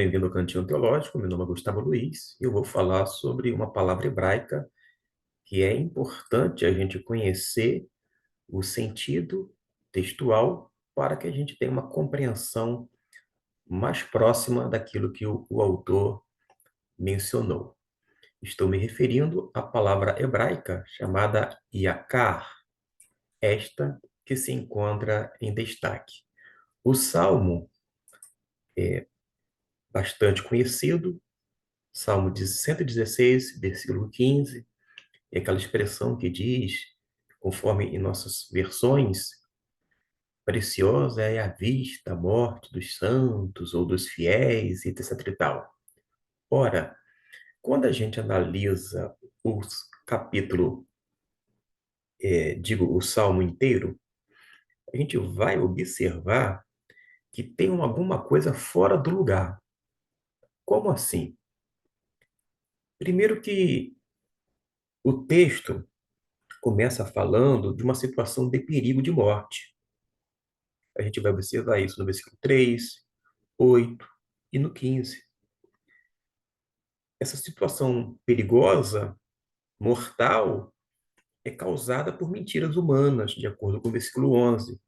Bem-vindo ao Cantinho Teológico, meu nome é Gustavo Luiz e eu vou falar sobre uma palavra hebraica que é importante a gente conhecer o sentido textual para que a gente tenha uma compreensão mais próxima daquilo que o autor mencionou. Estou me referindo à palavra hebraica chamada yakar, esta que se encontra em destaque. O salmo é bastante conhecido, Salmo de 116, versículo 15, é aquela expressão que diz, conforme em nossas versões, preciosa é a vista, a morte dos santos ou dos fiéis, e etc e tal. Ora, quando a gente analisa o capítulo, o Salmo inteiro, a gente vai observar que tem alguma coisa fora do lugar. Como assim? Primeiro que o texto começa falando de uma situação de perigo de morte. A gente vai observar isso no versículo 3, 8 e no 15. Essa situação perigosa, mortal, é causada por mentiras humanas, de acordo com o versículo 11.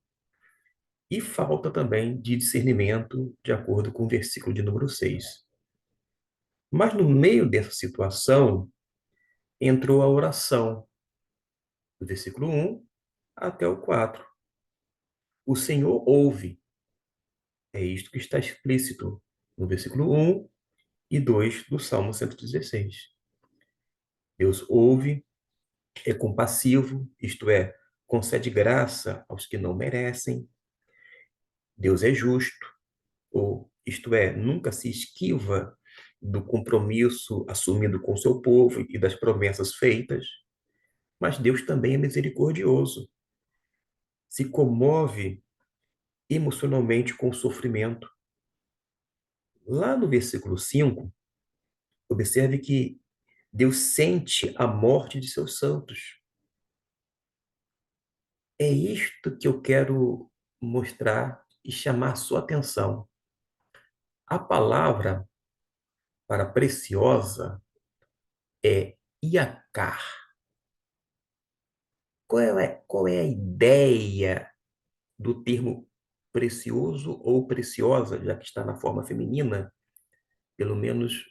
E falta também de discernimento, de acordo com o versículo de número 6. Mas no meio dessa situação, entrou a oração, do versículo 1 até o 4. O Senhor ouve, é isto que está explícito no versículo 1 e 2 do Salmo 116. Deus ouve, é compassivo, isto é, concede graça aos que não merecem. Deus é justo, ou isto é, nunca se esquiva do compromisso assumido com seu povo e das promessas feitas. Mas Deus também é misericordioso, se comove emocionalmente com o sofrimento. Lá no versículo 5, observe que Deus sente a morte de seus santos. É isto que eu quero mostrar e chamar sua atenção. A palavra para preciosa é iacar. Qual é a ideia do termo precioso ou preciosa, já que está na forma feminina, pelo menos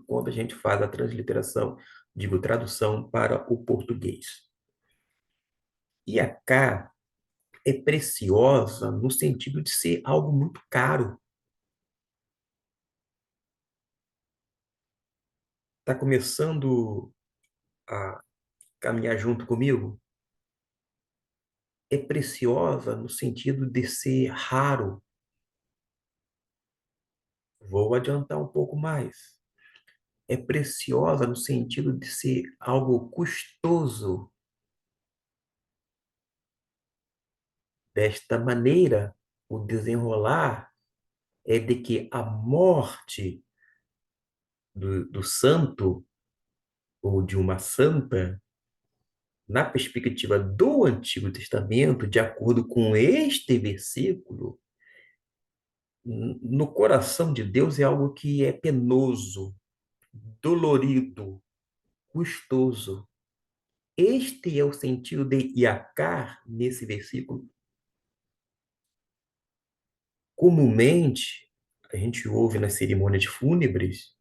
quando a gente faz a transliteração, digo, tradução para o português. Iacar é preciosa no sentido de ser algo muito caro. Está começando a caminhar junto comigo? É preciosa no sentido de ser raro. Vou adiantar um pouco mais. É preciosa no sentido de ser algo custoso. Desta maneira, o desenrolar é de que a morte do santo ou de uma santa, na perspectiva do Antigo Testamento, de acordo com este versículo, no coração de Deus é algo que é penoso, dolorido, custoso. Este é o sentido de Iacar nesse versículo. Comumente, a gente ouve nas cerimônias fúnebres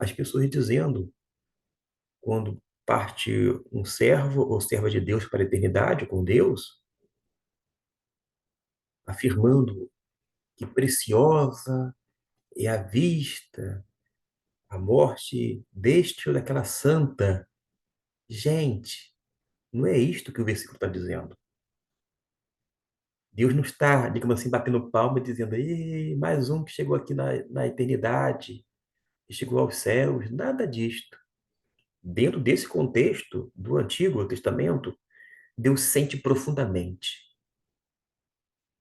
as pessoas dizendo, quando parte um servo ou serva de Deus para a eternidade com Deus, afirmando que preciosa é a vista, a morte deste ou daquela santa. Gente, não é isto que o versículo está dizendo. Deus não está, digamos assim, batendo palma e dizendo, ei, mais um que chegou aqui na eternidade, que chegou aos céus, nada disto. Dentro desse contexto do Antigo Testamento, Deus sente profundamente.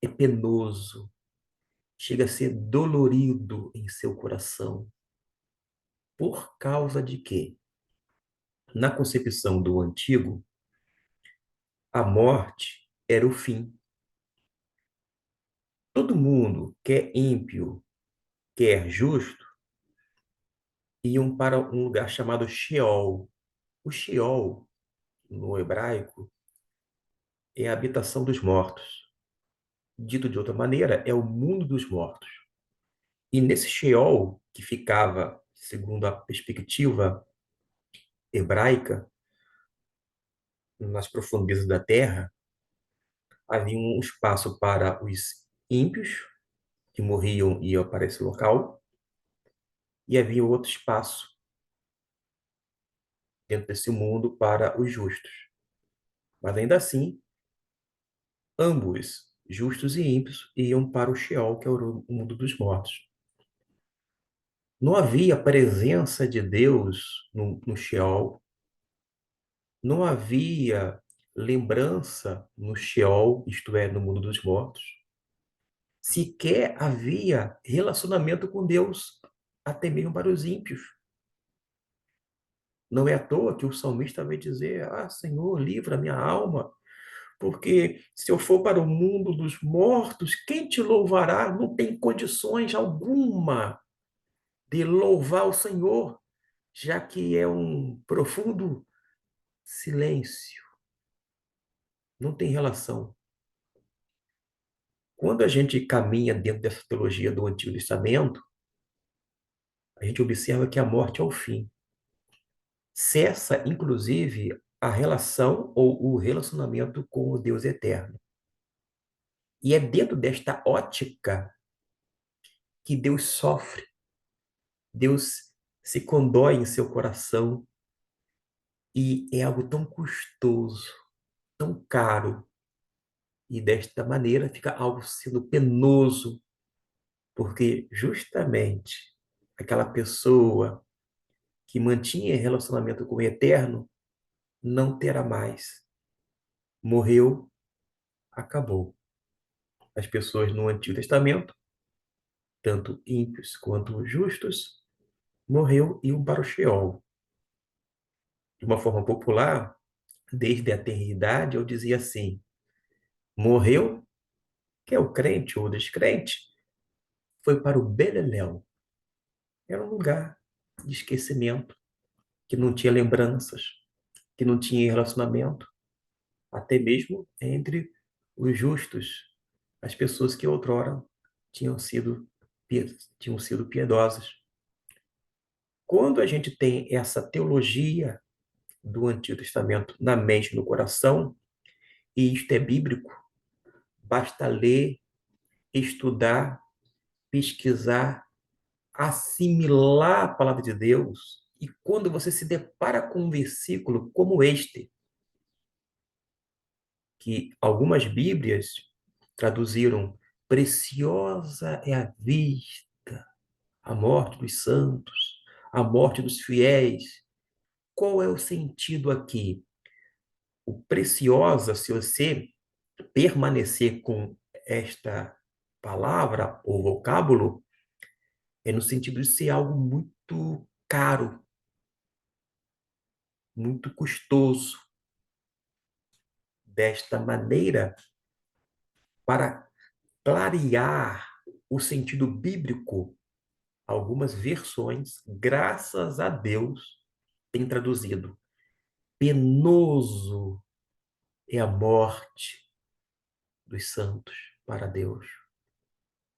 É penoso, chega a ser dolorido em seu coração. Por causa de quê? Na concepção do antigo, a morte era o fim. Todo mundo, quer ímpio, quer justo, iam para um lugar chamado Sheol. O Sheol, no hebraico, é a habitação dos mortos. Dito de outra maneira, é o mundo dos mortos. E nesse Sheol, que ficava, segundo a perspectiva hebraica, nas profundezas da terra, havia um espaço para os ímpios, que morriam e iam para esse local, e havia outro espaço dentro desse mundo para os justos. Mas ainda assim, ambos, justos e ímpios, iam para o Sheol, que é o mundo dos mortos. Não havia presença de Deus no Sheol, não havia lembrança no Sheol, isto é, no mundo dos mortos. Sequer havia relacionamento com Deus, até mesmo para os ímpios. Não é à toa que o salmista vai dizer: Ah, Senhor, livra minha alma, porque se eu for para o mundo dos mortos, quem te louvará? Não tem condições alguma de louvar o Senhor, já que é um profundo silêncio, não tem relação. Quando a gente caminha dentro dessa teologia do Antigo Testamento, a gente observa que a morte é o fim. Cessa, inclusive, a relação ou o relacionamento com o Deus eterno. E é dentro desta ótica que Deus sofre, Deus se condói em seu coração, e é algo tão custoso, tão caro, e desta maneira fica algo sendo penoso, porque justamente aquela pessoa que mantinha relacionamento com o eterno não terá mais. Morreu, acabou. As pessoas no Antigo Testamento, tanto ímpios quanto justos, morreu e iam para o Sheol. De uma forma popular, desde a eternidade, eu dizia assim: morreu, que é o crente ou o descrente, foi para o Beleléu. Era um lugar de esquecimento, que não tinha lembranças, que não tinha relacionamento, até mesmo entre os justos, as pessoas que outrora tinham sido, tinham sido piedosas. Quando a gente tem essa teologia do Antigo Testamento na mente e no coração, e isto é bíblico, basta ler, estudar, pesquisar, assimilar a palavra de Deus. E quando você se depara com um versículo como este, que algumas Bíblias traduziram: preciosa é a vista, a morte dos santos, a morte dos fiéis. Qual é o sentido aqui? O preciosa, se você permanecer com esta palavra ou vocábulo, é no sentido de ser algo muito caro, muito custoso. Desta maneira, para clarear o sentido bíblico, algumas versões, graças a Deus, têm traduzido: penoso é a morte dos santos para Deus,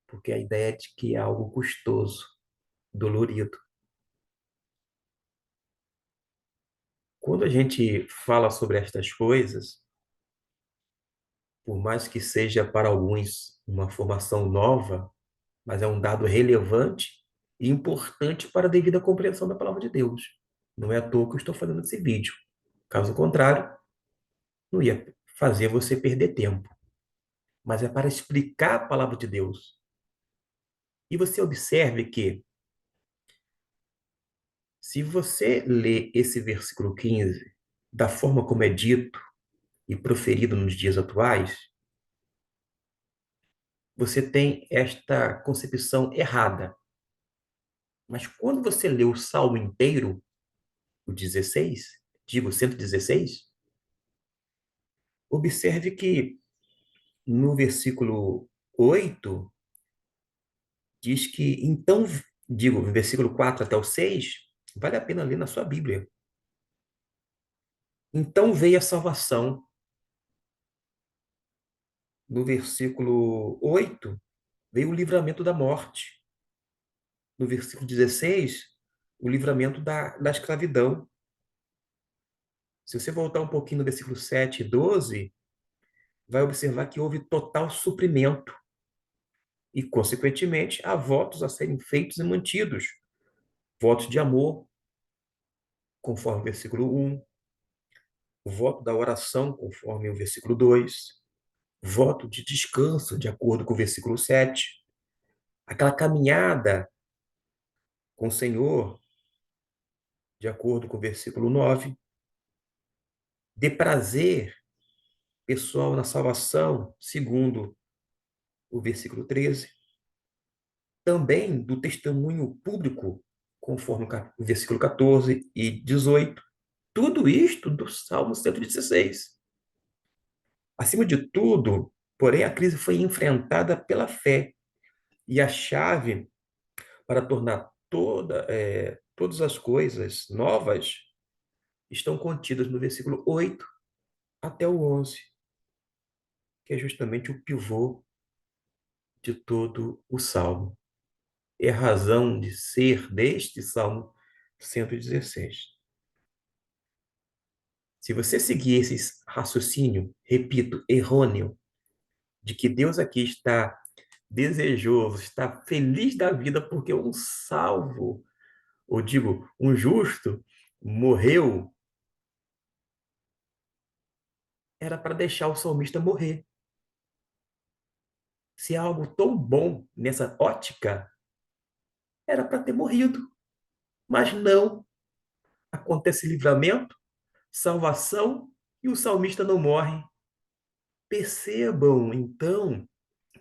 porque a ideia é de que é algo custoso, dolorido. Quando a gente fala sobre estas coisas, por mais que seja para alguns uma formação nova, mas é um dado relevante e importante para a devida compreensão da palavra de Deus. Não é à toa que eu estou fazendo esse vídeo. Caso contrário, não ia fazer você perder tempo. Mas é para explicar a palavra de Deus. E você observe que, se você ler esse versículo 15 da forma como é dito e proferido nos dias atuais, você tem esta concepção errada. Mas quando você lê o Salmo inteiro, o 16, digo 116, observe que no versículo 8 diz que, então, digo, no versículo 4 até o 6, Vale a pena ler na sua Bíblia. Então veio a salvação. No versículo 8 veio o livramento da morte. No versículo 16, o livramento da escravidão. Se você voltar um pouquinho no versículo 7 e 12, vai observar que houve total suprimento e, consequentemente, há votos a serem feitos e mantidos. Votos de amor, conforme o versículo 1, o voto da oração, conforme o versículo 2, voto de descanso, de acordo com o versículo 7, aquela caminhada com o Senhor, de acordo com o versículo 9, de prazer pessoal na salvação, segundo o versículo 13, também do testemunho público, conforme o versículo 14 e 18. Tudo isto do Salmo 116. Acima de tudo, porém, a crise foi enfrentada pela fé. E a chave para tornar todas as coisas novas estão contidas no versículo 8 até o 11, que é justamente o pivô de todo o Salmo. É a razão de ser deste Salmo 116. Se você seguir esse raciocínio, repito, errôneo, de que Deus aqui está desejoso, está feliz da vida porque um salvo, ou digo, um justo, morreu, era para deixar o salmista morrer. Se há algo tão bom nessa ótica, era para ter morrido. Mas não. Acontece livramento, salvação e o salmista não morre. Percebam, então,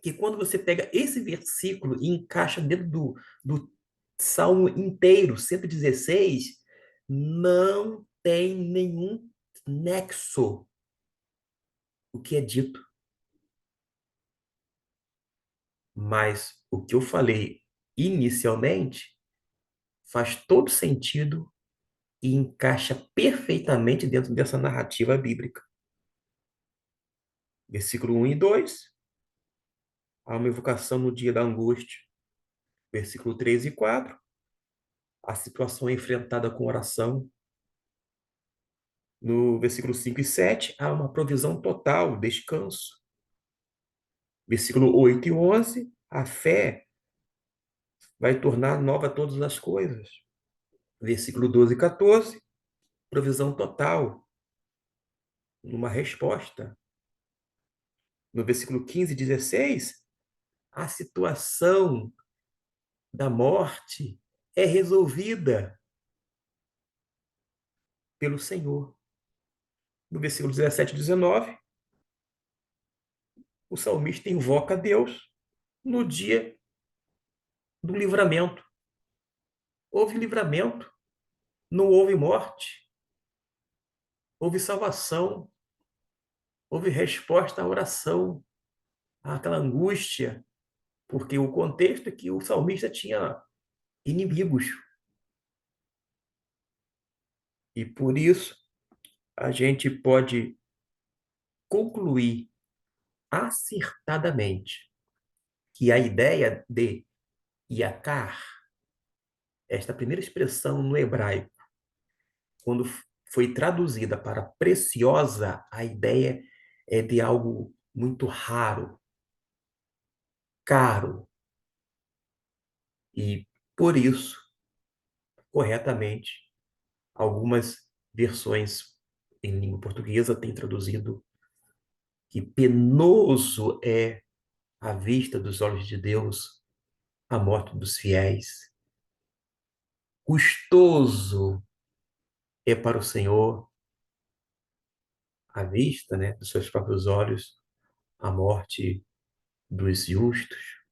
que quando você pega esse versículo e encaixa dentro do Salmo inteiro, 116, não tem nenhum nexo o que é dito. Mas o que eu falei inicialmente faz todo sentido e encaixa perfeitamente dentro dessa narrativa bíblica. Versículo 1 e 2, há uma evocação no dia da angústia. Versículo 3 e 4, a situação é enfrentada com oração. No versículo 5 e 7, há uma provisão total, descanso. Versículo 8 e 11, a fé vai tornar nova todas as coisas. Versículo 12 e 14, provisão total, numa resposta. No versículo 15 e 16, a situação da morte é resolvida pelo Senhor. No versículo 17 e 19, o salmista invoca a Deus no dia do livramento. Houve livramento, não houve morte, houve salvação, houve resposta à oração, àquela angústia, porque o contexto é que o salmista tinha inimigos. E por isso a gente pode concluir acertadamente que a ideia de Yakar, esta primeira expressão no hebraico, quando foi traduzida para preciosa, a ideia é de algo muito raro, caro. E por isso, corretamente, algumas versões em língua portuguesa têm traduzido que penoso é à vista dos olhos de Deus a morte dos fiéis. Custoso é para o Senhor à vista, né, dos seus próprios olhos a morte dos justos.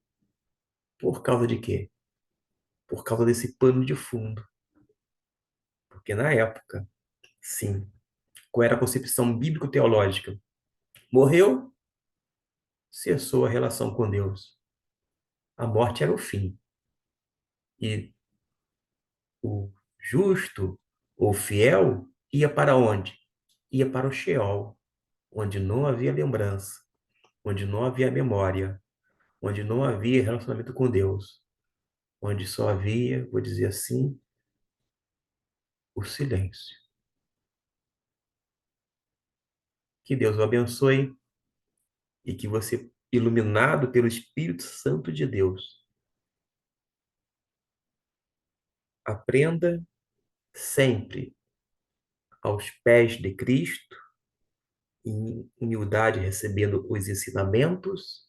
Por causa de quê? Por causa desse pano de fundo. Porque na época, sim, qual era a concepção bíblico-teológica? Morreu, cessou a relação com Deus. A morte era o fim. E o justo ou fiel, ia para onde? Ia para o Sheol, onde não havia lembrança, onde não havia memória, onde não havia relacionamento com Deus, onde só havia, vou dizer assim, o silêncio. Que Deus o abençoe e que você, iluminado pelo Espírito Santo de Deus, aprenda sempre aos pés de Cristo, em humildade, recebendo os ensinamentos,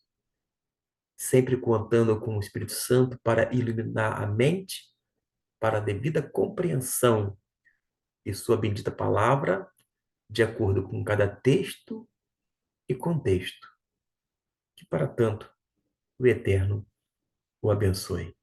sempre contando com o Espírito Santo para iluminar a mente, para a devida compreensão de sua bendita palavra, de acordo com cada texto e contexto. Que para tanto o Eterno o abençoe.